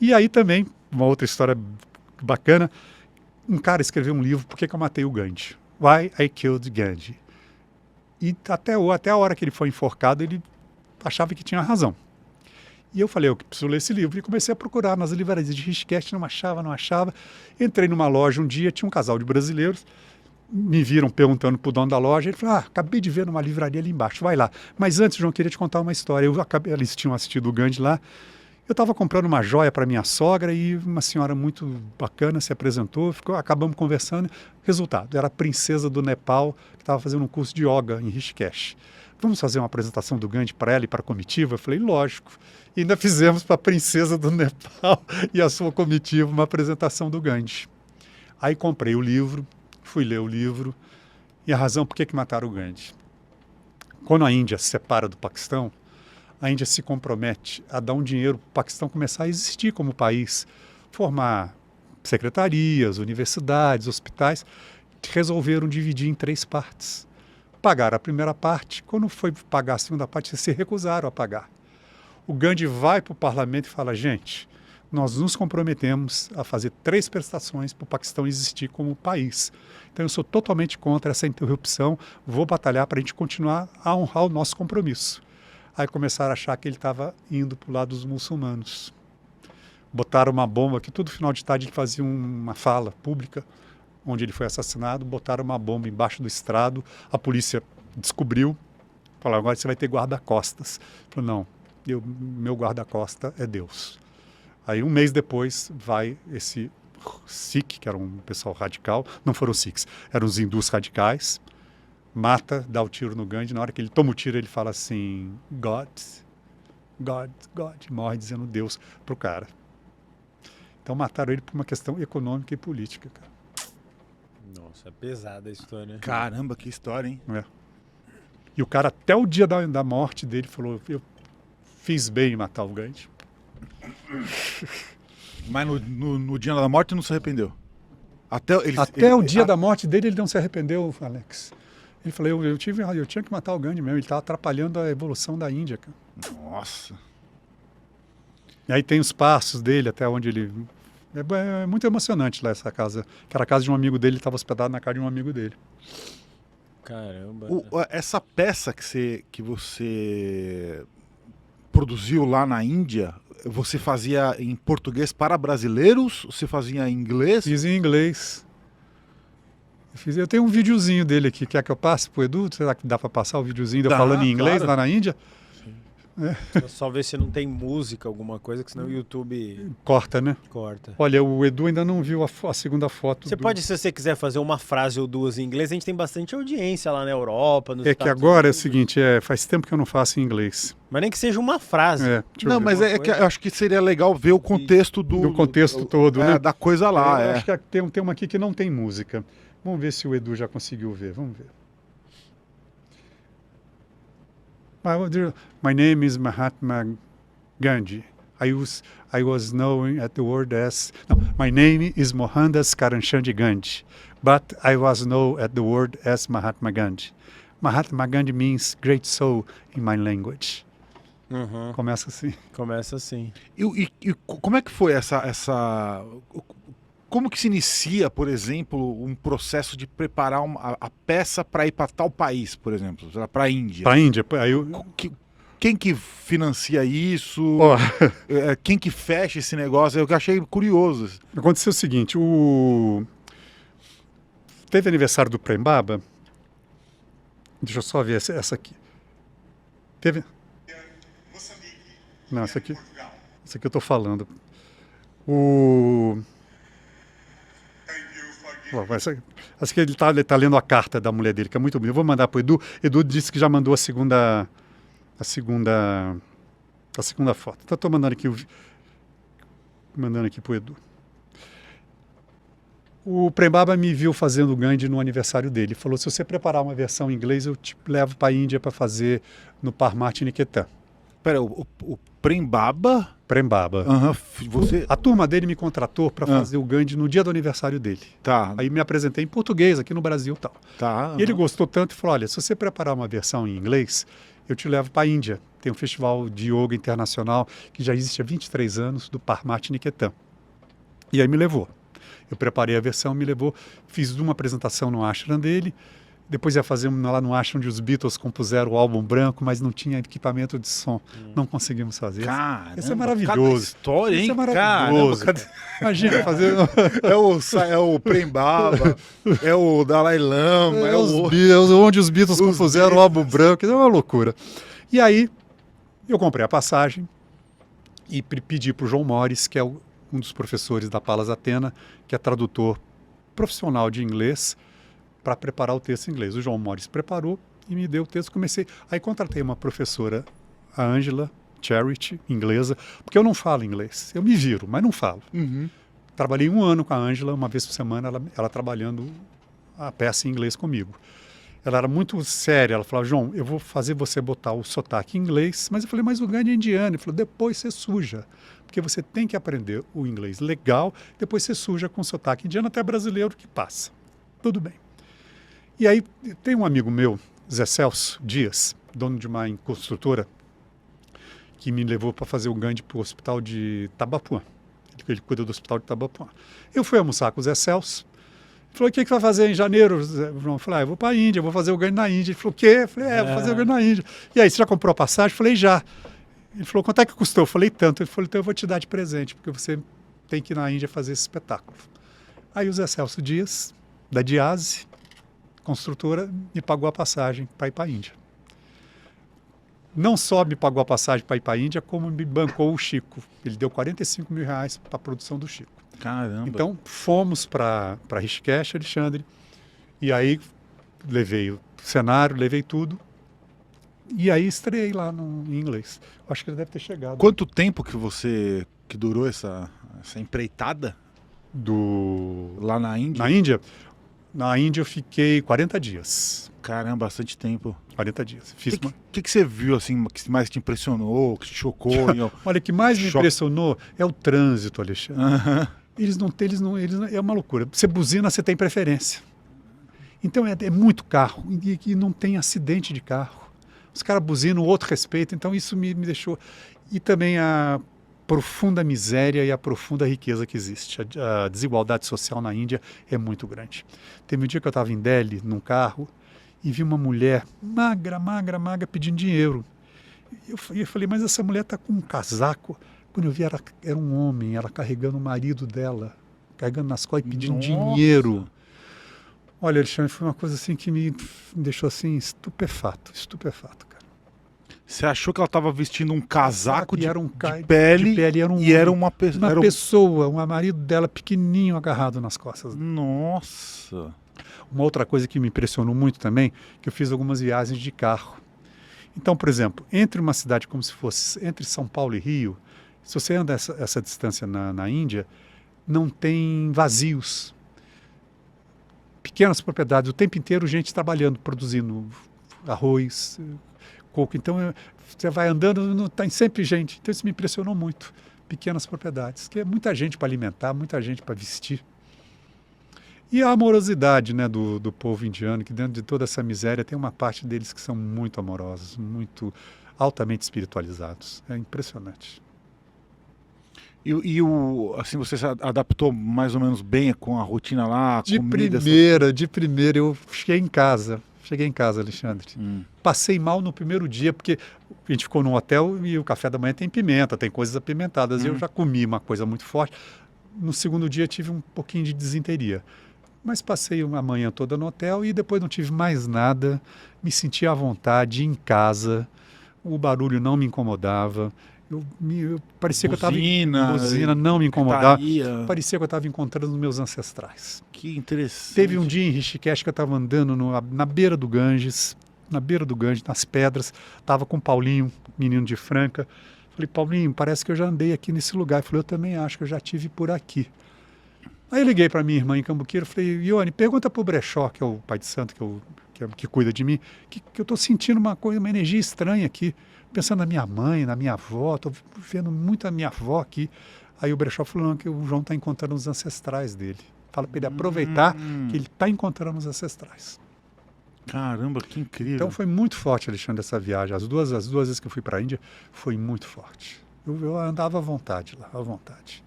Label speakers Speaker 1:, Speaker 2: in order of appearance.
Speaker 1: E aí também, uma outra história bacana, um cara escreveu um livro, Por que eu matei o Gandhi? Why I Killed Gandhi. E até a hora que ele foi enforcado, ele achava que tinha razão. E eu falei, eu preciso ler esse livro. E comecei a procurar nas livrarias de Rishikesh, não achava. Entrei numa loja um dia, tinha um casal de brasileiros, me viram perguntando para o dono da loja, ele falou, acabei de ver numa livraria ali embaixo, vai lá. Mas antes, João, eu queria te contar uma história. Eles tinham assistido o Gandhi lá, eu estava comprando uma joia para minha sogra e uma senhora muito bacana se apresentou, acabamos conversando. Resultado, era a princesa do Nepal que estava fazendo um curso de yoga em Rishikesh. Vamos fazer uma apresentação do Gandhi para ela e para a comitiva? Eu falei, lógico. E ainda fizemos para a princesa do Nepal e a sua comitiva uma apresentação do Gandhi. Aí comprei o livro, fui ler o livro, e a razão por que mataram o Gandhi. Quando a Índia se separa do Paquistão, a Índia se compromete a dar um dinheiro para o Paquistão começar a existir como país, formar secretarias, universidades, hospitais. Resolveram dividir em 3 partes. Pagaram a primeira parte, quando foi pagar a segunda parte, se recusaram a pagar. O Gandhi vai para o parlamento e fala, gente, nós nos comprometemos a fazer 3 prestações para o Paquistão existir como país. Então eu sou totalmente contra essa interrupção, vou batalhar para a gente continuar a honrar o nosso compromisso. Aí começaram a achar que ele estava indo para o lado dos muçulmanos. Botaram uma bomba, que todo final de tarde ele fazia uma fala pública, onde ele foi assassinado, botaram uma bomba embaixo do estrado, a polícia descobriu, falaram, agora você vai ter guarda-costas. Falou, não, meu guarda-costa é Deus. Aí um mês depois vai esse Sikh, que era um pessoal radical, não foram Sikhs, eram os hindus radicais, mata, dá o tiro no Gandhi, na hora que ele toma o tiro ele fala assim, God, morre dizendo Deus pro cara. Então mataram ele por uma questão econômica e política, cara.
Speaker 2: Nossa, é pesada a história.
Speaker 3: Caramba, que história, hein?
Speaker 1: É. E o cara, até o dia da morte dele, falou, eu fiz bem em matar o Gandhi.
Speaker 3: Mas no dia da morte não se arrependeu? Até
Speaker 1: o dia da morte dele, ele não se arrependeu, Alex. Ele falou, eu tinha que matar o Gandhi mesmo, ele estava atrapalhando a evolução da Índia, cara.
Speaker 3: Nossa.
Speaker 1: E aí tem os passos dele, até onde ele... É muito emocionante lá essa casa, que era a casa de um amigo dele, ele estava hospedado na casa de um amigo dele.
Speaker 2: Caramba.
Speaker 3: Essa peça que você produziu lá na Índia, você fazia em português para brasileiros? Você fazia em inglês?
Speaker 1: Fiz em inglês. Eu tenho um videozinho dele aqui, quer que eu passe pro Edu? Será que dá para passar o videozinho de eu falando em inglês, claro, lá na Índia?
Speaker 2: Só ver se não tem música, alguma coisa, que senão o YouTube...
Speaker 1: Corta, né?
Speaker 2: Corta.
Speaker 1: Olha, o Edu ainda não viu a segunda foto.
Speaker 2: Você pode, se você quiser fazer uma frase ou duas em inglês, a gente tem bastante audiência lá na Europa, nos
Speaker 1: Estados Unidos. Agora é o seguinte, faz tempo que eu não faço em inglês.
Speaker 2: Mas nem que seja uma frase.
Speaker 3: Não, mas que eu acho que seria legal ver o contexto do contexto todo, né? Da coisa lá.
Speaker 1: Eu acho que tem uma aqui que não tem música. Vamos ver se o Edu já conseguiu ver. Vamos ver. My name is Mahatma Gandhi. I was known at the world as... No, my name is Mohandas Karamchand Gandhi, but I was known at the world as Mahatma Gandhi. Mahatma Gandhi means great soul in my language.
Speaker 2: Uhum.
Speaker 1: Começa assim.
Speaker 2: Começa assim.
Speaker 3: E como é que foi essa... Como que se inicia, por exemplo, um processo de preparar a peça para ir para tal país, por exemplo, para a Índia?
Speaker 1: Para a Índia.
Speaker 3: Quem que financia isso? Quem que fecha esse negócio? Eu achei curioso.
Speaker 1: Aconteceu o seguinte, teve aniversário do Prem Baba. Deixa eu só ver essa aqui. Teve? Não, essa aqui. Essa aqui eu estou falando. Acho que ele tá lendo a carta da mulher dele, que é muito bonita. Eu vou mandar para o Edu. Edu disse que já mandou a segunda foto. Então estou mandando aqui para o Edu. O Prem Baba me viu fazendo o Gandhi no aniversário dele. Ele falou, se você preparar uma versão em inglês, eu te levo para a Índia para fazer no Parmarth Niketan.
Speaker 3: Espera, o Prem Baba?
Speaker 1: Prem Baba. A turma dele me contratou para fazer o Gandhi no dia do aniversário dele.
Speaker 3: Tá.
Speaker 1: Aí me apresentei em português aqui no Brasil e tal.
Speaker 3: Tá.
Speaker 1: E ele gostou tanto e falou, olha, se você preparar uma versão em inglês, eu te levo para a Índia. tem um festival de yoga internacional que já existe há 23 anos, do Parmat Niketan. E aí me levou. Eu preparei a versão, me levou, fiz uma apresentação no ashram dele, depois ia fazer lá no ashram onde os Beatles compuseram o álbum branco, mas não tinha equipamento de som. Não conseguimos fazer.
Speaker 3: Caramba,
Speaker 1: Esse é maravilhoso.
Speaker 3: cada história, hein?
Speaker 1: Isso é maravilhoso.
Speaker 3: Caramba,
Speaker 1: Imagina fazer...
Speaker 3: é o Prem Baba, é o Dalai Lama, é o...
Speaker 1: Beatles, onde os Beatles compuseram o álbum branco, isso é uma loucura. E aí, eu comprei a passagem e pedi para o João Mores, que é um dos professores da Palas Athena, que é tradutor profissional de inglês, para preparar o texto em inglês. O João Mores preparou e me deu o texto. Aí contratei uma professora, a Angela Charity, inglesa, porque eu não falo inglês. Eu me viro, mas não falo.
Speaker 3: Uhum.
Speaker 1: Trabalhei 1 ano com a Angela, uma vez por semana, ela trabalhando a peça em inglês comigo. Ela era muito séria, ela falava, João, eu vou fazer você botar o sotaque em inglês, mas eu falei, mas o Gandhi é indiano. Ele falou, depois você suja, porque você tem que aprender o inglês legal, depois você suja com sotaque indiano, até brasileiro que passa. Tudo bem. E aí tem um amigo meu, Zé Celso Dias, dono de uma construtora, que me levou para fazer o Gandhi para o hospital de Tabapuã. Ele cuida do hospital de Tabapuã. Eu fui almoçar com o Zé Celso. Ele falou, o que vai fazer em janeiro? Eu falei, eu vou para a Índia, vou fazer o Gandhi na Índia. Ele falou, o quê? Eu falei, vou fazer o Gandhi na Índia. E aí, você já comprou a passagem? Eu falei, já. Ele falou, quanto é que custou? Eu falei, tanto. Ele falou, então eu vou te dar de presente, porque você tem que ir na Índia fazer esse espetáculo. Aí o Zé Celso Dias, da Diase, construtora, me pagou a passagem para ir para a Índia. Não só me pagou a passagem para ir para a Índia, como me bancou o Chico. Ele deu 45 mil reais para a produção do Chico.
Speaker 3: Caramba.
Speaker 1: Então, fomos para Rishikesh, Alexandre, e aí levei o cenário, levei tudo, e aí estreiei lá em inglês. Acho que ele deve ter chegado.
Speaker 3: Quanto tempo que durou essa empreitada lá na Índia?
Speaker 1: Na Índia? Na Índia eu fiquei 40 dias.
Speaker 3: Caramba, bastante tempo.
Speaker 1: 40 dias.
Speaker 3: O que você viu assim que mais te impressionou, que te chocou?
Speaker 1: Olha, o que mais me impressionou é o trânsito, Alexandre.
Speaker 3: Uhum.
Speaker 1: Eles não, é uma loucura. Você buzina, você tem preferência. Então é muito carro e não tem acidente de carro. Os caras buzinam, o outro respeita, então isso me deixou... E também a profunda miséria e a profunda riqueza que existe. A desigualdade social na Índia é muito grande. Teve um dia que eu estava em Delhi, num carro, e vi uma mulher magra, pedindo dinheiro. Eu falei, mas essa mulher está com um casaco. Quando eu vi, era um homem, ela carregando o marido dela, carregando nas costas e pedindo dinheiro. Olha, Alexandre, foi uma coisa assim que me deixou assim estupefato, cara.
Speaker 3: Você achou que ela estava vestindo um casaco de
Speaker 1: pele
Speaker 3: e era uma
Speaker 1: pessoa, o marido dela pequenininho agarrado nas costas.
Speaker 3: Nossa!
Speaker 1: Uma outra coisa que me impressionou muito também, que eu fiz algumas viagens de carro. Então, por exemplo, entre uma cidade como se fosse entre São Paulo e Rio, se você anda essa distância na Índia, não tem vazios. Pequenas propriedades, o tempo inteiro gente trabalhando, produzindo arroz, coco. Então, você vai andando, tem sempre gente. Então, isso me impressionou muito. Pequenas propriedades, que é muita gente para alimentar, muita gente para vestir. E a amorosidade, né, do povo indiano, que dentro de toda essa miséria tem uma parte deles que são muito amorosos, muito altamente espiritualizados. É impressionante.
Speaker 3: Assim, você se adaptou mais ou menos bem com a rotina lá?
Speaker 1: De primeira, eu cheguei em casa, Alexandre. Passei mal no primeiro dia, porque a gente ficou num hotel e o café da manhã tem pimenta, tem coisas apimentadas. E eu já comi uma coisa muito forte. No segundo dia tive um pouquinho de desinteria. Mas passei uma manhã toda no hotel e depois não tive mais nada. Me senti à vontade, em casa. O barulho não me incomodava. Parecia que eu estava... Buzina não me incomodava. Parecia que eu estava encontrando os meus ancestrais.
Speaker 3: Que interessante.
Speaker 1: Teve um dia em Rishikesh que eu estava andando na beira do Ganges, nas pedras. Estava com o Paulinho, menino de Franca. Falei, Paulinho, parece que eu já andei aqui nesse lugar. Ele falou, eu também acho que eu já estive por aqui. Aí eu liguei para minha irmã em Cambuquira, falei, Ione, pergunta para o Brechó, que é o pai de santo que cuida de mim, que eu estou sentindo uma energia estranha aqui, pensando na minha mãe, na minha avó, estou vendo muito a minha avó aqui. Aí o Brechó falou, não, que o João está encontrando os ancestrais dele. Fala para ele aproveitar que ele está encontrando os ancestrais.
Speaker 3: Caramba, que incrível.
Speaker 1: Então foi muito forte, Alexandre, essa viagem. As duas vezes que eu fui para a Índia, foi muito forte. Eu andava à vontade lá, à vontade.